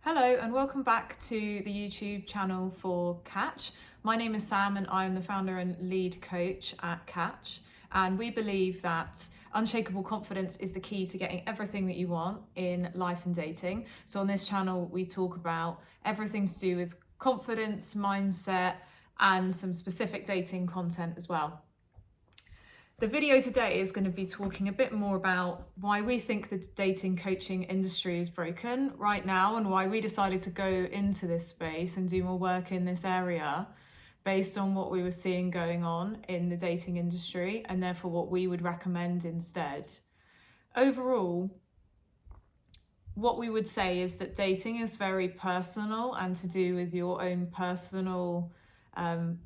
Hello and welcome back to the YouTube channel for Catch. My name is Sam and I am the founder and lead coach at Catch. And we believe that unshakable confidence is the key to getting everything that you want in life and dating. So on this channel, we talk about everything to do with confidence, mindset, and some specific dating content as well. The video today is going to be talking a bit more about why we think the dating coaching industry is broken right now and why we decided to go into this space and do more work in this area based on what we were seeing going on in the dating industry and therefore what we would recommend instead. Overall, what we would say is that dating is very personal and to do with your own personal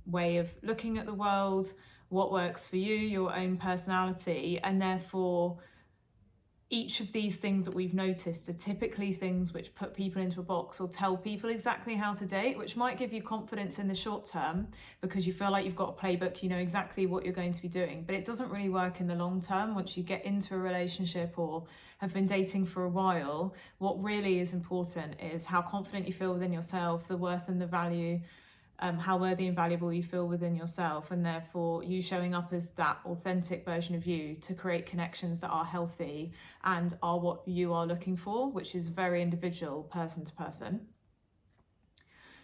way of looking at the world, what works for you, your own personality, and therefore each of these things that we've noticed are typically things which put people into a box or tell people exactly how to date, which might give you confidence in the short term because you feel like you've got a playbook, you know exactly what you're going to be doing, but it doesn't really work in the long term. Once you get into a relationship or have been dating for a while, what really is important is how confident you feel within yourself, the worth and the value, how worthy and valuable you feel within yourself, and therefore you showing up as that authentic version of you to create connections that are healthy and are what you are looking for, which is very individual, person to person.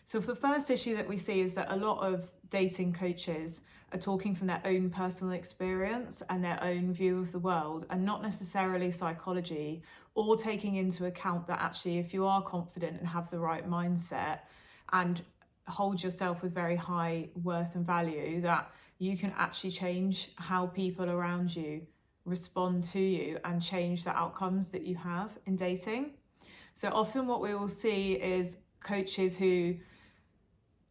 So for the first issue that we see is that a lot of dating coaches are talking from their own personal experience and their own view of the world and not necessarily psychology, or taking into account that actually if you are confident and have the right mindset and hold yourself with very high worth and value, that you can actually change how people around you respond to you and change the outcomes that you have in dating. So often what we will see is coaches who,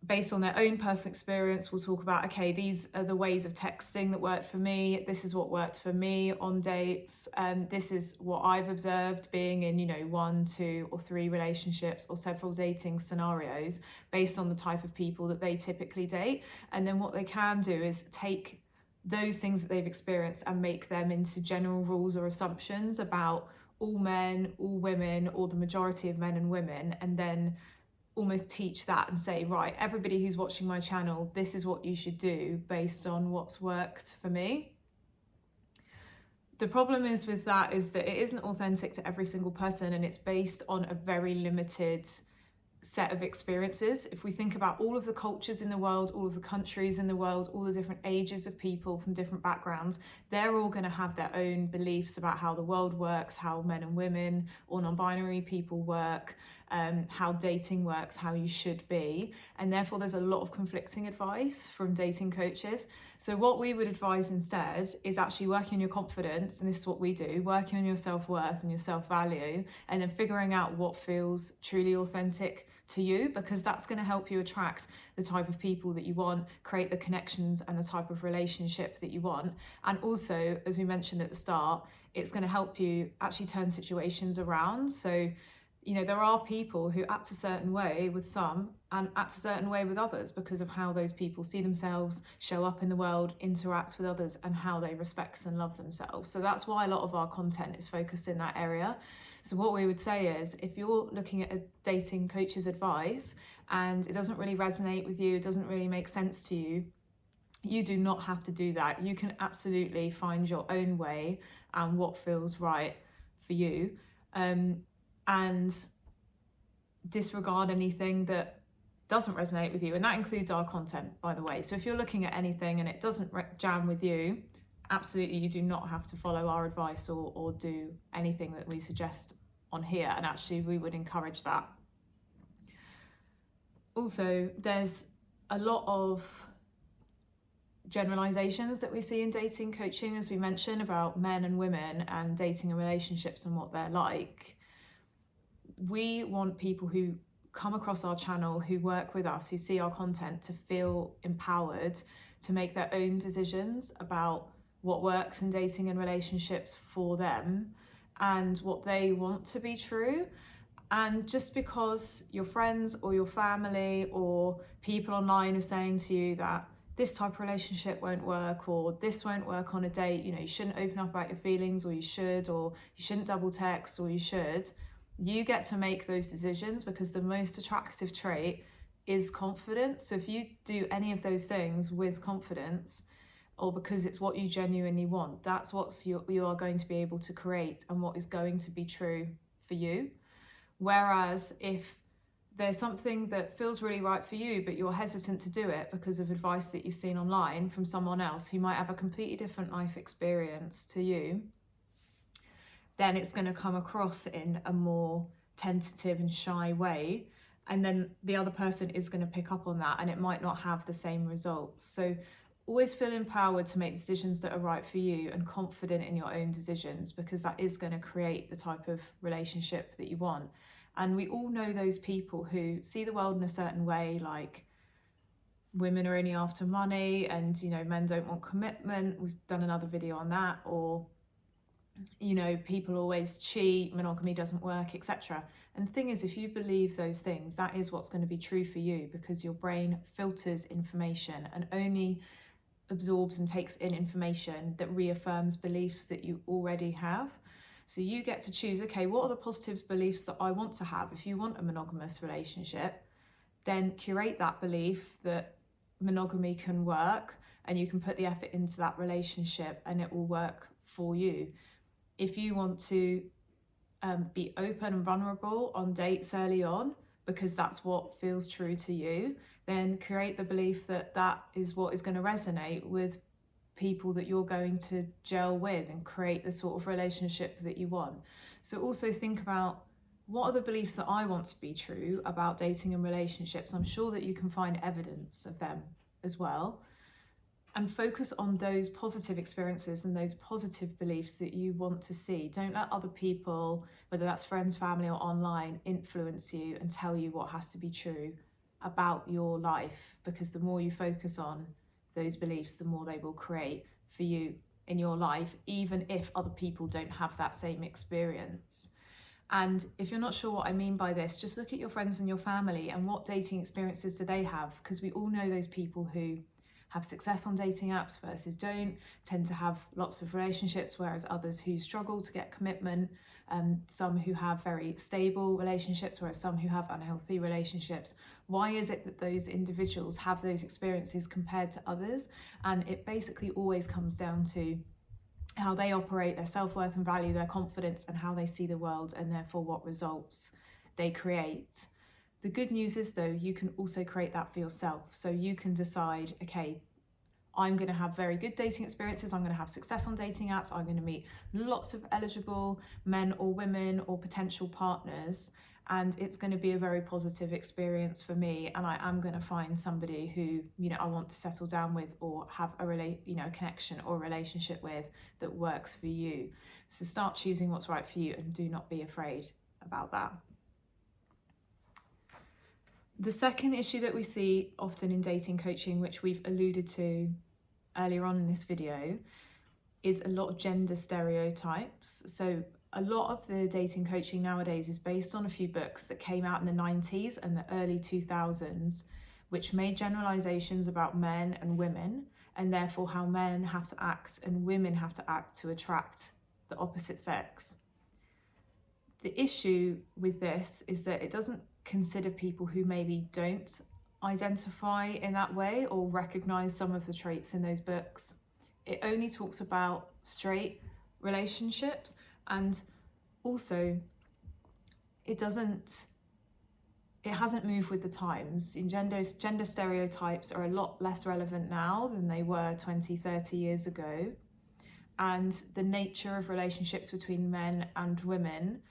based on their own personal experience, will talk about, okay, these are the ways of texting that worked for me. This is what worked for me on dates. And this is what I've observed being in, 1, 2, or 3 relationships or several dating scenarios based on the type of people that they typically date. And then what they can do is take those things that they've experienced and make them into general rules or assumptions about all men, all women, or the majority of men and women, and then almost teach that and say, right, everybody who's watching my channel, this is what you should do based on what's worked for me. The problem is with that is that it isn't authentic to every single person and it's based on a very limited set of experiences. If we think about all of the cultures in the world, all of the countries in the world, all the different ages of people from different backgrounds, they're all going to have their own beliefs about how the world works, how men and women or non-binary people work, how dating works, how you should be. And therefore there's a lot of conflicting advice from dating coaches. So what we would advise instead is actually working on your confidence, and this is what we do, working on your self-worth and your self-value, and then figuring out what feels truly authentic to you, because that's going to help you attract the type of people that you want, create the connections and the type of relationship that you want. And also, as we mentioned at the start, it's going to help you actually turn situations around. So there are people who act a certain way with some and act a certain way with others because of how those people see themselves, show up in the world, interact with others, and how they respect and love themselves. So that's why a lot of our content is focused in that area. So what we would say is, if you're looking at a dating coach's advice and it doesn't really resonate with you, it doesn't really make sense to you, you do not have to do that. You can absolutely find your own way and what feels right for you. And disregard anything that doesn't resonate with you. And that includes our content, by the way. So if you're looking at anything and it doesn't jam with you, absolutely you do not have to follow our advice or do anything that we suggest on here. And actually we would encourage that. Also, there's a lot of generalisations that we see in dating coaching, as we mentioned, about men and women and dating and relationships and what they're like. We want people who come across our channel, who work with us, who see our content, to feel empowered to make their own decisions about what works in dating and relationships for them and what they want to be true. And just because your friends or your family or people online are saying to you that this type of relationship won't work or this won't work on a date, you shouldn't open up about your feelings, or you shouldn't double text, or you should, You get to make those decisions because the most attractive trait is confidence. So if you do any of those things with confidence, or because it's what you genuinely want, that's what you are going to be able to create and what is going to be true for you. Whereas if there's something that feels really right for you, but you're hesitant to do it because of advice that you've seen online from someone else who might have a completely different life experience to you, then it's going to come across in a more tentative and shy way. And then the other person is going to pick up on that, and it might not have the same results. So always feel empowered to make decisions that are right for you and confident in your own decisions, because that is going to create the type of relationship that you want. And we all know those people who see the world in a certain way, like women are only after money and, men don't want commitment. We've done another video on that. Or, people always cheat, monogamy doesn't work, etc. And the thing is, if you believe those things, that is what's going to be true for you, because your brain filters information and only absorbs and takes in information that reaffirms beliefs that you already have. So you get to choose, okay, what are the positive beliefs that I want to have? If you want a monogamous relationship, then curate that belief that monogamy can work and you can put the effort into that relationship and it will work for you. If you want to be open and vulnerable on dates early on, because that's what feels true to you, then create the belief that that is what is going to resonate with people that you're going to gel with and create the sort of relationship that you want. So also think about, what are the beliefs that I want to be true about dating and relationships? I'm sure that you can find evidence of them as well. And focus on those positive experiences and those positive beliefs that you want to see. Don't let other people, whether that's friends, family, or online, influence you and tell you what has to be true about your life, because the more you focus on those beliefs, the more they will create for you in your life, even if other people don't have that same experience. And if you're not sure what I mean by this, just look at your friends and your family and what dating experiences do they have, because we all know those people who have success on dating apps versus don't, tend to have lots of relationships, whereas others who struggle to get commitment, some who have very stable relationships, whereas some who have unhealthy relationships. Why is it that those individuals have those experiences compared to others? And it basically always comes down to how they operate, their self-worth and value, their confidence, and how they see the world, and therefore what results they create. The good news is, though, you can also create that for yourself. So you can decide, okay, I'm going to have very good dating experiences, I'm going to have success on dating apps, I'm going to meet lots of eligible men or women or potential partners, and it's going to be a very positive experience for me, and I am going to find somebody who, I want to settle down with or have a connection or relationship with that works for you. So start choosing what's right for you and do not be afraid about that. The second issue that we see often in dating coaching, which we've alluded to earlier on in this video, is a lot of gender stereotypes. So a lot of the dating coaching nowadays is based on a few books that came out in the 90s and the early 2000s, which made generalisations about men and women, and therefore how men have to act and women have to act to attract the opposite sex. The issue with this is that it doesn't consider people who maybe don't identify in that way or recognize some of the traits in those books. It only talks about straight relationships, and also it hasn't moved with the times. Gender stereotypes are a lot less relevant now than they were 20, 30 years ago, and the nature of relationships between men and women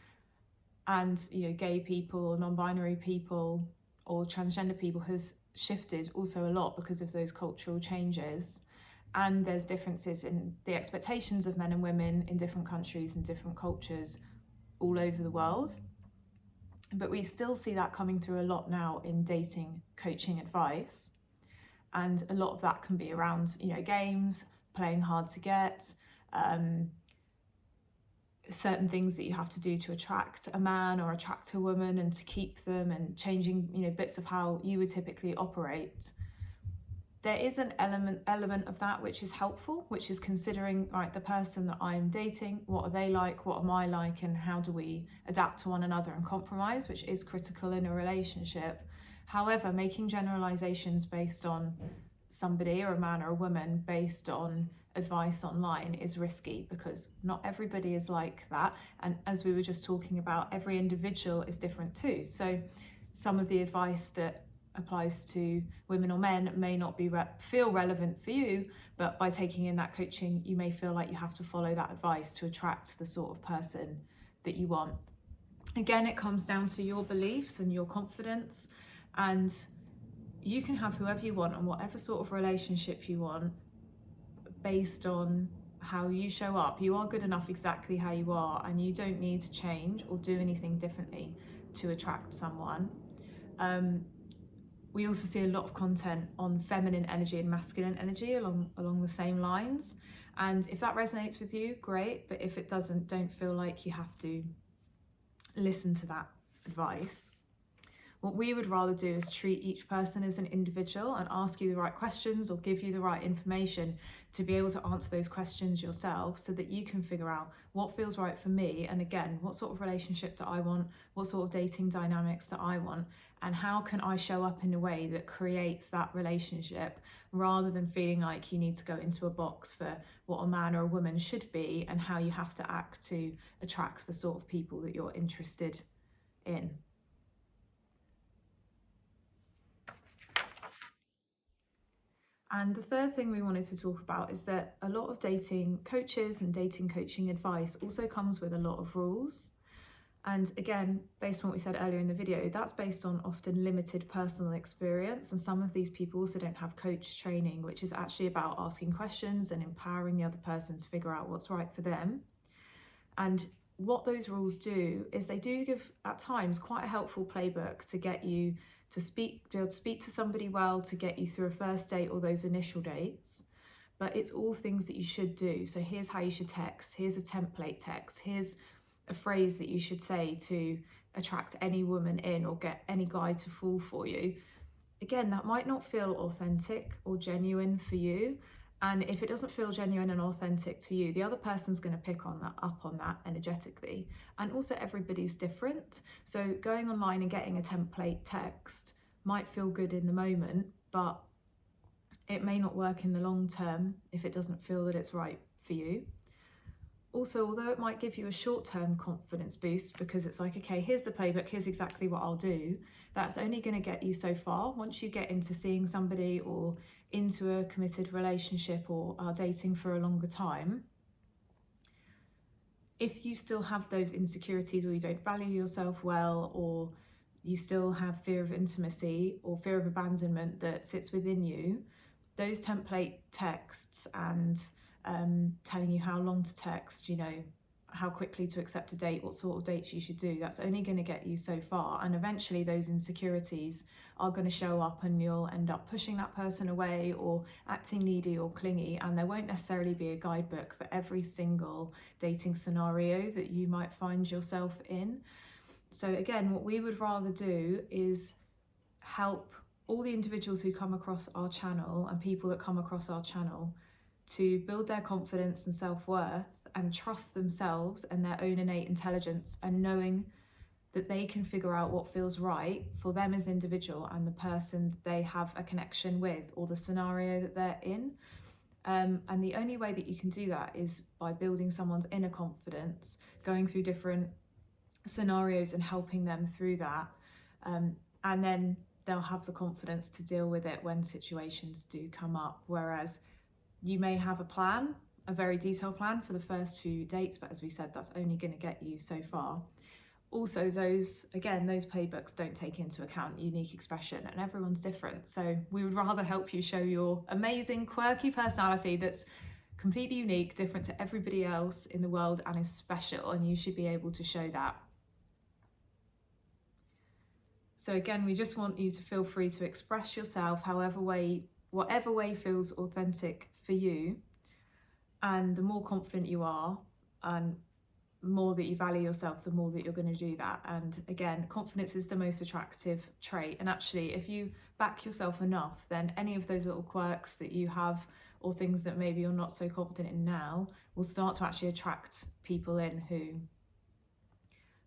and gay people or non-binary people or transgender people has shifted also a lot because of those cultural changes. And there's differences in the expectations of men and women in different countries and different cultures all over the world. But we still see that coming through a lot now in dating coaching advice. And a lot of that can be around, games, playing hard to get, certain things that you have to do to attract a man or attract a woman and to keep them, and changing bits of how you would typically operate. There is an element of that which is helpful, which is considering, right, the person that I'm dating, what are they like, what am I like, and how do we adapt to one another and compromise, which is critical in a relationship. However, making generalizations based on somebody, or a man or a woman, based on advice online is risky, because not everybody is like that. And as we were just talking about, every individual is different too. So some of the advice that applies to women or men may not feel relevant for you, but by taking in that coaching, you may feel like you have to follow that advice to attract the sort of person that you want. Again, it comes down to your beliefs and your confidence, and you can have whoever you want and whatever sort of relationship you want based on how you show up. You are good enough exactly how you are, and you don't need to change or do anything differently to attract someone. We also see a lot of content on feminine energy and masculine energy along the same lines. And if that resonates with you, great. But if it doesn't, don't feel like you have to listen to that advice. What we would rather do is treat each person as an individual and ask you the right questions or give you the right information to be able to answer those questions yourself, so that you can figure out what feels right for me. And again, what sort of relationship do I want? What sort of dating dynamics do I want? And how can I show up in a way that creates that relationship, rather than feeling like you need to go into a box for what a man or a woman should be and how you have to act to attract the sort of people that you're interested in. And the third thing we wanted to talk about is that a lot of dating coaches and dating coaching advice also comes with a lot of rules. And again, based on what we said earlier in the video, that's based on often limited personal experience. And some of these people also don't have coach training, which is actually about asking questions and empowering the other person to figure out what's right for them. And what those rules do is they do give, at times, quite a helpful playbook to get you to be able to speak to somebody well, to get you through a first date or those initial dates. But it's all things that you should do. So here's how you should text, here's a template text, here's a phrase that you should say to attract any woman in or get any guy to fall for you. Again, that might not feel authentic or genuine for you. And if it doesn't feel genuine and authentic to you, the other person's going to pick up on that energetically. And also, everybody's different. So going online and getting a template text might feel good in the moment, but it may not work in the long term if it doesn't feel that it's right for you. Also, although it might give you a short-term confidence boost, because it's like, okay, here's the playbook, here's exactly what I'll do, that's only going to get you so far. Once you get into seeing somebody or into a committed relationship or are dating for a longer time, if you still have those insecurities, or you don't value yourself well, or you still have fear of intimacy or fear of abandonment that sits within you, those template texts and telling you how long to text, you know, how quickly to accept a date, what sort of dates you should do, that's only going to get you so far. And eventually those insecurities are going to show up, and you'll end up pushing that person away or acting needy or clingy, and there won't necessarily be a guidebook for every single dating scenario that you might find yourself in. So again, what we would rather do is help all the individuals who come across our channel and people that come across our channel to build their confidence and self-worth and trust themselves and their own innate intelligence, and knowing that they can figure out what feels right for them as an individual and the person that they have a connection with, or the scenario that they're in. And the only way that you can do that is by building someone's inner confidence, going through different scenarios and helping them through that. And then they'll have the confidence to deal with it when situations do come up. Whereas you may have a plan, a very detailed plan for the first few dates, but as we said, that's only going to get you so far. Also, those playbooks don't take into account unique expression, and everyone's different. So we would rather help you show your amazing, quirky personality that's completely unique, different to everybody else in the world, and is special, and you should be able to show that. So again, we just want you to feel free to express yourself whatever way feels authentic for you. And the more confident you are, and more that you value yourself, the more that you're going to do that. And again, confidence is the most attractive trait. And actually, if you back yourself enough, then any of those little quirks that you have or things that maybe you're not so confident in now will start to actually attract people in who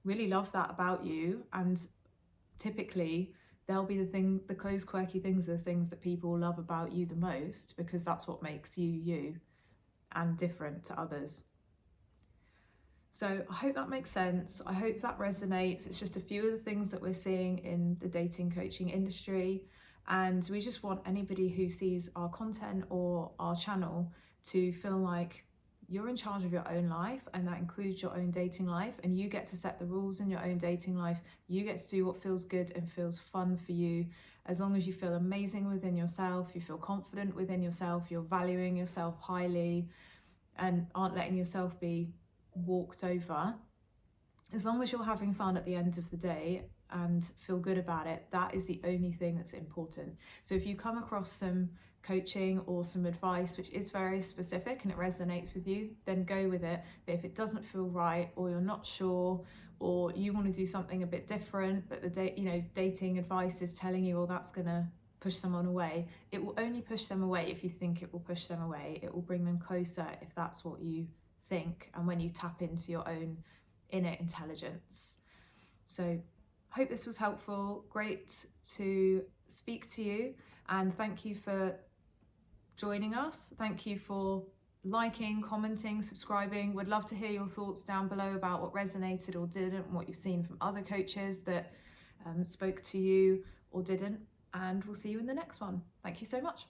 really love that about you. And typically they'll be those quirky things are the things that people love about you the most, because that's what makes you you and different to others. So I hope that makes sense. I hope that resonates. It's just a few of the things that we're seeing in the dating coaching industry. And we just want anybody who sees our content or our channel to feel like you're in charge of your own life, and that includes your own dating life, and you get to set the rules in your own dating life. You get to do what feels good and feels fun for you. As long as you feel amazing within yourself, you feel confident within yourself, you're valuing yourself highly and aren't letting yourself be walked over, as long as you're having fun at the end of the day and feel good about it, that is the only thing that's important. So if you come across some coaching or some advice which is very specific and it resonates with you, then go with it. But if it doesn't feel right, or you're not sure, or you want to do something a bit different, but the dating advice is telling you, well, that's gonna push someone away, it will only push them away if you think it will push them away. It will bring them closer if that's what you think, and when you tap into your own inner intelligence. So hope this was helpful. Great to speak to you, and thank you for joining us. Thank you for liking, commenting, subscribing. Would love to hear your thoughts down below about what resonated or didn't, and what you've seen from other coaches that spoke to you or didn't. And we'll see you in the next one. Thank you so much.